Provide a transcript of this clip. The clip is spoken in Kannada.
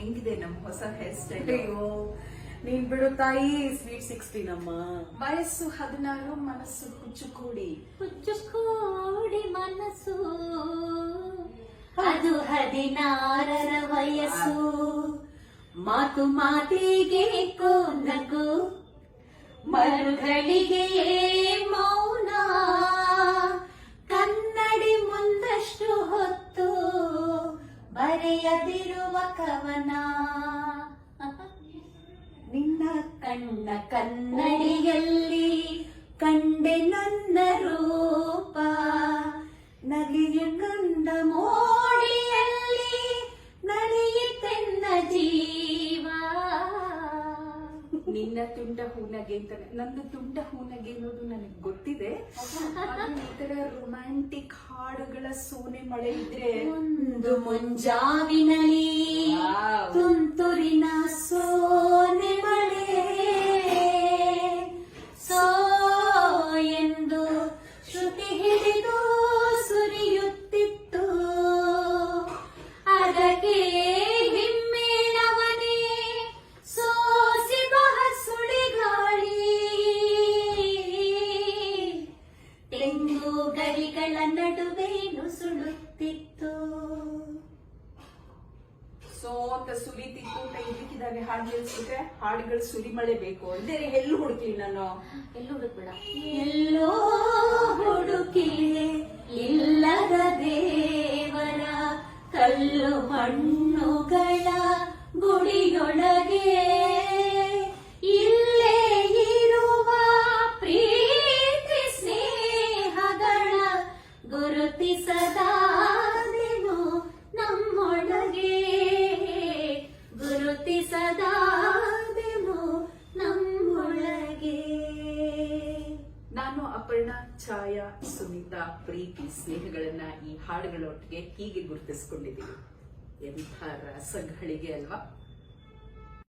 ಹೆಂಗಿದೆ ನಮ್ಮ ಹೊಸ ಹೇರ್ ಸ್ಟೈಲ್? ಅಯ್ಯೋ ನೀನ್ ಬಿಡು ತಾಯಿ, ಸ್ವೀಟ್ 16 ನಮ್ಮ ವಯಸ್ಸು 16, ಮನಸ್ಸು ಹುಚ್ಚುಕೂಡಿ ಮನಸ್ಸು ಅದು 16ರ ವಯಸ್ಸು. ಮಾತು ಮಾತಿಗೆ ನಗು, ಮರುಗಳಿಗೆ ಮೌನ, ಕನ್ನಡಿ ಮುಂದಷ್ಟು ಹೊತ್ತು ಬರೆಯದಿರುವ ಕವನ. ನಿನ್ನ ಕಣ್ಣ ಕನ್ನಡಿಯಲ್ಲಿ ಕಂಡೆ ನನ್ನ ರೂಪ, ನಗೆಯ ಕಂಡ ಮೋಡಿಯಲ್ಲಿ ನಡೆಯುತ್ತೆನ್ನ ಜೀವ. ನಿನ್ನ ತುಂಡ ಹೂನಗೆ ಅಂತ, ನನ್ನ ತುಂಡ ಹೂನಗೆ ಅನ್ನೋದು ನನಗೆ ಗೊತ್ತಿದೆ. ಈ ತರ ರೊಮ್ಯಾಂಟಿಕ್ ಹಾಡುಗಳ ಸೋನೆ ಮಳೆ ಇದ್ರೆ ಒಂದು ಮುಂಜಾವಿನಲ್ಲಿ ತುಂತುರಿನ ಸೋನೆ ಮಳೆ, ಸೋ ಎಂದು ಶ್ರುತಿ ಹಿಡಿದು ಸುರಿಯುತ್ತಿತ್ತು. ಅದಕ್ಕೆ ಹಿಮ್ಮೇಳವನೇ ಸೋಸಿ ಬಹ ಸುಳಿಗಾಳಿ, ತೆಂಗು ಗರಿಗಳ ನಡುವೆ ನುಸುಳುತ್ತಿತ್ತು. ಸೋ ಅಂತ ಸುಲಿತಿತ್ತು ಅಂತ ಇದಕ್ಕಿದ್ದಾಗೆ ಹಾಡು ನಿಲ್ಸಿದ್ರೆ ಹಾಡುಗಳು ಸುರಿಮಳೆ ಬೇಕು ಅಂದ್ರೆ ಎಲ್ಲೂ ಹುಡುಕ್ಲಿ ನಾನು. ಎಲ್ಲೂ ಹುಡುಕ್ಬೇಡ, ಎಲ್ಲೋ ಹುಡುಕಿ ಇಲ್ಲದ ದೇವರ ಕಲ್ಲು ಮಣ್ಣುಗಳ ಗುಡಿಯೊಳಗೆ ಇಲ್ಲೇ ಇರುವ ಪ್ರೀತಿ ಸ್ನೇಹಗಳ ಗುರುತಿಸದಾದೆನು ನಮ್ಮೊಳಗೆ, ಗುರುತಿಸದಾದೆನು ನಮ್ಮೊಳಗೆ. ನಾನು ಅಪರ್ಣಾ, ಛಾಯಾ, ಸುನೀತಾ ಪ್ರೀತಿ ಸ್ನೇಹಗಳನ್ನ ಈ ಹಾಡುಗಳೊಟ್ಟಿಗೆ ಹೀಗೆ ಗುರುತಿಸ್ಕೊಂಡಿದ್ದೀವಿ. ಎಂಥ ರಸಗಳಿಗೆ ಅಲ್ವಾ?